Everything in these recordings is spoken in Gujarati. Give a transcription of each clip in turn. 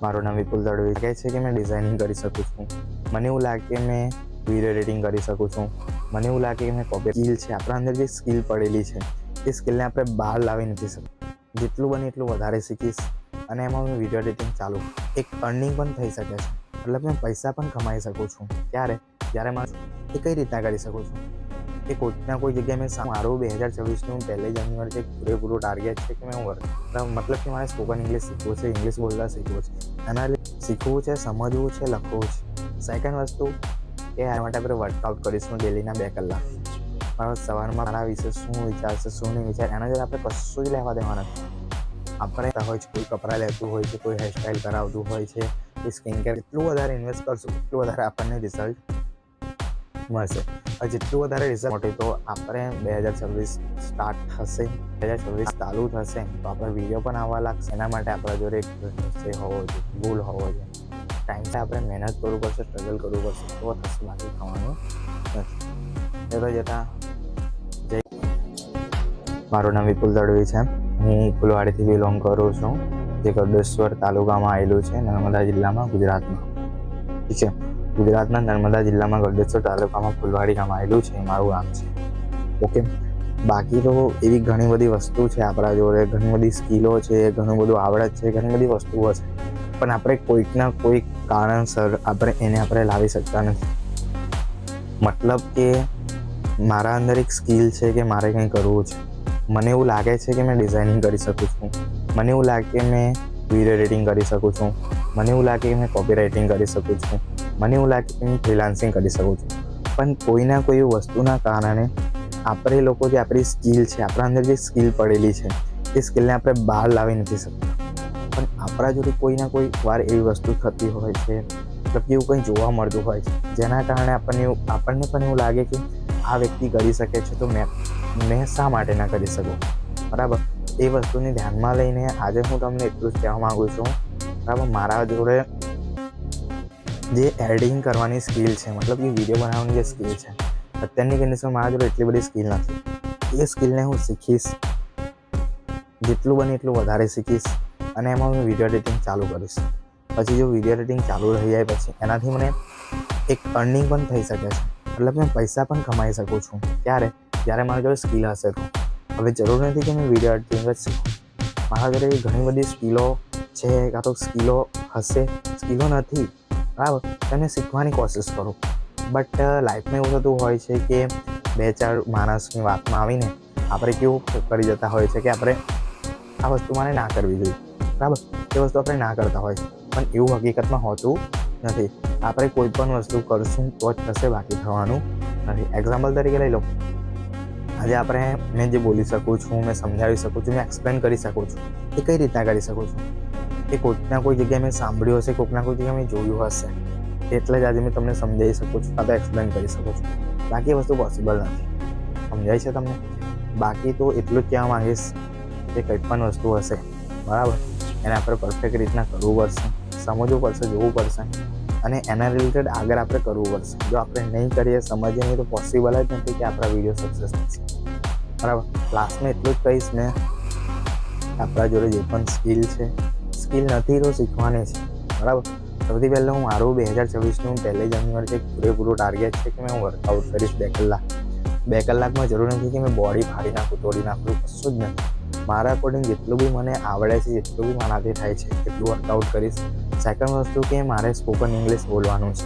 મારું નામ વિપુલ દળવી કહે છે કે મેં ડિઝાઇનિંગ કરી શકું છું. મને એવું લાગે કે મેં વિડીયો એડિટિંગ કરી શકું છું. મને એવું લાગે કે મેં કોપી સ્કિલ છે, આપણા અંદર જે સ્કિલ પડેલી છે એ સ્કિલને આપણે બહાર લાવી નથી શકતા. જેટલું બને એટલું વધારે શીખીશ અને એમાં મેં વિડીયો એડિટિંગ ચાલુ એક અર્નિંગ પણ થઈ શકે છે. મતલબ મેં પૈસા પણ કમાઈ શકું છું. જ્યારે મારે એ કઈ રીતના કરી શકું છું એ કોઈના કોઈ જગ્યાએ મારું 2024નું 1 જાન્યુઆરીથી પૂરેપૂરું ટાર્ગેટ છે કે મતલબ કે મારે સ્પોકન ઇંગ્લિશ શીખવું છે, ઇંગ્લિશ બોલતા શીખવું છે. એના શીખવું છે, સમજવું છે, લખવું છે. સેકન્ડ વસ્તુ કે આ માટે આપણે વર્કઆઉટ કરીશું ડેલીના 2 કલાક. મારો સવારમાં મારા વિશે શું વિચાર છે, શું નહીં વિચાર, એના જોડે આપણે કશું જ લેવા દેવાના નથી. આપણે હોય છે, કોઈ કપડાં લેતું હોય છે, કોઈ હેરસ્ટાઈલ કરાવતું હોય છે, કોઈ સ્કિન કેર. એટલું વધારે ઇન્વેસ્ટ કરશું એટલું વધારે આપણને રિઝલ્ટ મળશે. જેટલું વધારે રિઝલ્ટ મળે તો આપણે 2026 સ્ટાર્ટ થશે, 2026 ચાલુ થશે તો આપણે વિડીયો પણ આવવા લાગશે. એના માટે આપણા જોડે એક હોવો જોઈએ, ગોલ હોવો જોઈએ. ટાઈમથી આપણે મહેનત કરવું પડશે, સ્ટ્રગલ કરવું પડશે તો થશે, બાકી થવાનું નથી. જતા મારું નામ વિપુલ દળવી છે. હું ફુલવાડીથી બિલોંગ કરું છું, જે ગડેશ્વર તાલુકામાં આવેલું છે, નર્મદા જિલ્લામાં, ગુજરાતમાં. ઠીક છે. ગુજરાતના નર્મદા જિલ્લામાં ગડેશ્વર તાલુકામાં ફુલવાડી ગામ આવેલું છે, મારું ગામ છે. ઓકે. બાકી તો એવી ઘણી બધી વસ્તુ છે આપણા જોડે, ઘણી બધી સ્કિલો છે, ઘણું બધું આવડત છે, ઘણી બધી વસ્તુઓ છે, પણ આપણે કોઈકના કોઈક કારણસર આપણે લાવી શકતા નથી. મતલબ કે મારા અંદર એક સ્કિલ છે કે મારે કંઈ કરવું છે. મને એવું લાગે છે કે મેં ડિઝાઇનિંગ કરી શકું છું. મને એવું લાગે કે મેં વિડીયો એડિટિંગ કરી શકું છું. મને એવું લાગે કે મેં કોપી રાઇટિંગ કરી શકું છું. મને એવું લાગે કે હું ફ્રીલાન્સિંગ કરી શકું છું. પણ કોઈના કોઈ વસ્તુના કારણે આપણે લોકો જે આપણી સ્કિલ છે, આપણા અંદર જે સ્કિલ પડેલી છે એ સ્કિલને આપણે બહાર લાવી નથી શકતા. પણ આપણા જોડે કોઈના કોઈ વાર એવી વસ્તુ થતી હોય છે, મતલબ કે એવું કંઈ જોવા મળતું હોય છે, જેના કારણે આપણને પણ એવું લાગે કે આ વ્યક્તિ કરી શકે છે તો મેં શા માટે ના કરી શકું. બરાબર. એ વસ્તુને ધ્યાનમાં લઈને આજે હું તમને એટલું જ કહેવા માગું છું. બરાબર. મારા જોડે જે એડિટિંગ કરવાની સ્કિલ છે, મતલબ કે વિડીયો બનાવવાની જે સ્કિલ છે, અત્યારની કન્ડિશનમાં મારા જોડે એટલી બધી સ્કિલ નથી. એ સ્કિલને હું શીખીશ, જેટલું બને એટલું વધારે શીખીશ અને એમાં હું વિડીયો એડિટિંગ ચાલુ કરીશ. પછી જો વિડીયો એડિટિંગ ચાલુ રહી જાય પછી એનાથી મને એક અર્નિંગ પણ થઈ શકે છે. મતલબ મેં પૈસા પણ કમાઈ શકું છું. જ્યારે મારા જોડે સ્કિલ હશે તો. હવે જરૂર નથી કે મેં વિડીયો એડિટિંગ જ શીખું. મારા જોડે એવી ઘણી બધી સ્કિલો છે, કાં તો સ્કિલો હશે, સ્કિલો નથી, બરાબર, તેને શીખવાની કોશિશ કરું. બટ લાઈફમાં એવું થતું હોય છે કે 2-4 માણસની વાતમાં આવીને આપણે કેવું કરી જતા હોય છે કે આપણે આ વસ્તુ મારે ના કરવી જોઈએ. બરાબર. એ વસ્તુ આપણે ના કરતા હોય છે, પણ એવું હકીકતમાં હોતું નથી. આપણે કોઈ પણ વસ્તુ કરશું તો જ થશે, બાકી થવાનું નથી. એક્ઝામ્પલ તરીકે લઈ લો. આજે મેં જે બોલી શકું છું, મેં સમજાવી શકું છું, મેં એક્સપ્લેન કરી શકું છું, એ કઈ રીતના કરી શકું છું એ કોઈકના કોઈ જગ્યાએ મેં સાંભળ્યું હશે, કોઈકના કોઈ જગ્યાએ મેં જોયું હશે, એટલે જ આજે મેં તમને સમજાવી શકું છું, કાં તો એક્સપ્લેન કરી શકું છું. બાકી એ વસ્તુ પોસિબલ નથી. સમજાય છે તમને? બાકી તો એટલું જ કહેવા માંગીશ કે કંઈ પણ વસ્તુ હશે, બરાબર, એને આપણે પરફેક્ટ રીતના કરવું પડશે, સમજવું પડશે, જોવું પડશે અને એના રિલેટેડ આગળ આપણે કરવું પડશે. જો આપણે નહીં કરીએ, સમજીએ નહીં, તો પોસિબલ જ નથી કે આપણા વિડીયો સક્સેસ થશે. બરાબર. લાસ્ટમાં એટલું જ કહીશ ને, આપણા જોડે જે પણ સ્કિલ નથી તો શીખવાની છે. બરાબર. સૌથી પહેલાં મારું 2024નું 1 જાન્યુઆરીથી પૂરેપૂરું ટાર્ગેટ છે કે હું વર્કઆઉટ કરીશ 2 કલાક. 2 કલાકમાં જરૂર નથી કે મેં બોડી ફાડી નાખું, તોડી નાખું, કશું જ નથી. મારા અકોર્ડિંગ જેટલું બી મને આવડે છે, જેટલું બી મારાથી થાય છે એટલું વર્કઆઉટ કરીશ. સેકન્ડ વસ્તુ કે મારે સ્પોકન ઇંગ્લિશ બોલવાનું છે.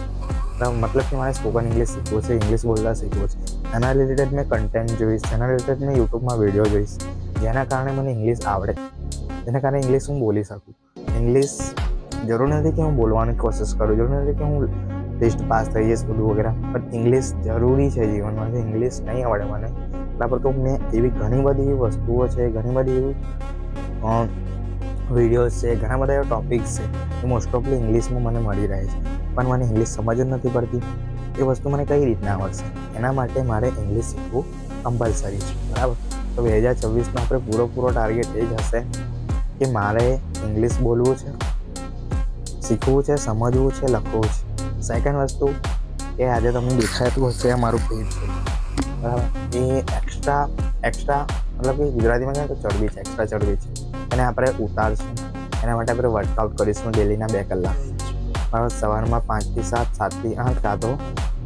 મતલબ કે મારે સ્પોકન ઇંગ્લિશ શીખવું છે, ઇંગ્લિશ બોલતા શીખવું છે. એના રિલેટેડ મેં કન્ટેન્ટ જોઈશ, એના રિલેટેડ મેં યુટ્યુબમાં વિડીયો જોઈશ, જેના કારણે મને ઇંગ્લિશ આવડે, જેના કારણે ઇંગ્લિશ હું બોલી શકું. ઇંગ્લિશ જરૂર નથી કે હું બોલવાની કોશિશ કરું, જરૂર નથી કે હું ટેસ્ટ પાસ થઈ જઈશ બધું વગેરે, પણ ઇંગ્લિશ જરૂરી છે જીવનમાં. જો ઇંગ્લિશ નહીં આવડે મને, બરાબર, તો મેં એવી ઘણી બધી એવી વસ્તુઓ છે, ઘણી બધી એવી વિડીયોઝ છે, ઘણા બધા એવા ટોપિક્સ છે કે મોસ્ટ ઓફલી ઇંગ્લિશમાં મને મળી રહે છે, પણ મને ઇંગ્લિશ સમજ જ નથી પડતી. એ વસ્તુ મને કઈ રીતના આવડશે? એના માટે મારે ઇંગ્લિશ શીખવું કમ્પલસરી છે. બરાબર. તો 2026નો આપણે પૂરો ટાર્ગેટ એ જ હશે કે મારે ઇંગ્લિશ બોલવું છે, શીખવું છે, સમજવું છે, લખવું છે. સેકન્ડ વસ્તુ કે આજે તમને દેખાતું હશે મારું પેટ છે, બરાબર, એ એક્સ્ટ્રા મતલબ કે ગુજરાતીમાં કહે તો ચરબી છે, એક્સ્ટ્રા ચરબી છે, એને આપણે ઉતારશું. એના માટે આપણે વર્કઆઉટ કરીશું ડેલીના 2 કલાક. બરાબર, સવારમાં 5 થી 7, 7 થી 8, કાં તો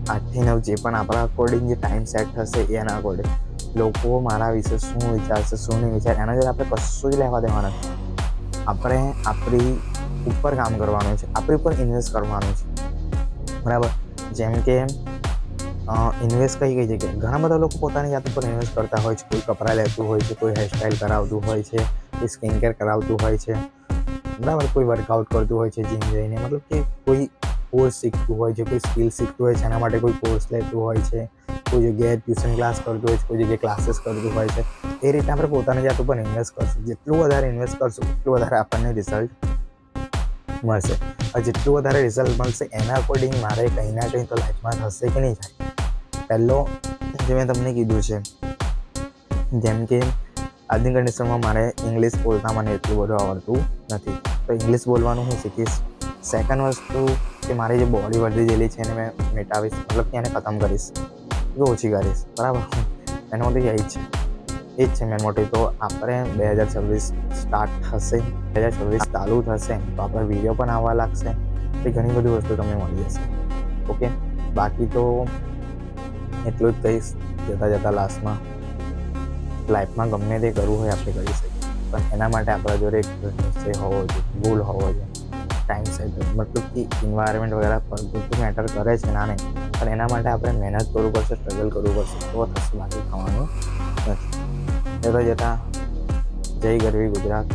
8 થી 9, જે પણ આપણા અકોર્ડિંગ જે ટાઈમ સેટ થશે એના અકોર્ડિંગ. લોકો મારા વિશે શું વિચારશે, શું નહીં વિચાર, એના જોડે આપણે કશું જ લેવા દેવા નથી. આપણે આપણી ઉપર કામ કરવાનું છે, આપણી ઉપર ઇન્વેસ્ટ કરવાનું છે. બરાબર, જેમ કે ઇન્વેસ્ટ કઈ જગ્યાએ ઘણા બધા લોકો પોતાની જાત ઉપર ઇન્વેસ્ટ કરતા હોય છે. કોઈ કપડાં લેતું હોય છે, કોઈ હેરસ્ટાઈલ કરાવતું હોય છે, કોઈ સ્કિન કેર કરાવતું હોય છે. બરાબર, કોઈ વર્કઆઉટ કરતું હોય છે જીમ જઈને, મતલબ કે કોઈ કોર્સ શીખતું હોય છે, કોઈ સ્કિલ શીખતું હોય છે, એના માટે કોઈ કોર્સ લેતું હોય છે, કોઈ જગ્યાએ ટ્યુશન ક્લાસ કરતું હોય છે, કોઈ જગ્યાએ ક્લાસીસ કરતું હોય છે. એ રીતે આપણે પોતાની જાત ઉપર ઇન્વેસ્ટ કરશું. જેટલું વધારે ઇન્વેસ્ટ કરશું એટલું વધારે આપણને રિઝલ્ટ મળશે. જેટલું વધારે રિઝલ્ટ મળશે એના અકોર્ડિંગ મારે કંઈ ના કંઈ તો લાઈફમાં થશે કે નહીં થાય. પહેલો જે મેં તમને કીધું છે, જેમ કે આજની કન્ડિશનમાં મારે ઇંગ્લિશ બોલતા મને એટલું બધું આવડતું નથી, તો ઇંગ્લિશ બોલવાનું હું શીખીશ. સેકન્ડ વસ્તુ કે મારી જે બોડી વધી ગયેલી છે એને મેં મિટાવીશ, મતલબ કે એને ખતમ કરીશ, કે ઓછી કરીશ. બરાબર, એનો મોટી એ જ છે મેન મોટી. તો આપણે 2026 સ્ટાર્ટ થશે, 2026 ચાલુ થશે તો આપણે વિડીયો પણ આવવા લાગશે, એ ઘણી બધી વસ્તુ તમને મળી જશે. ઓકે, બાકી તો એટલું જ કહીશ જતાં લાસ્ટમાં. લાઈફમાં ગમે તે કરવું હોય આપણે કરી શકીએ, પણ એના માટે આપણા જોડે એક નિશ્ચય હોવો જોઈએ, ગોલ હોવો જોઈએ, ટાઈમ સેટ. મતલબ કે એન્વાયરમેન્ટ વગેરે બધું મેટર કરે છે ના નહીં, પણ એના માટે આપણે મહેનત કરવું પડશે, સ્ટ્રગલ કરવું પડશે, તો થશે, બાકી થવાનું નથી. જતાં જય ગરવી ગુજરાત.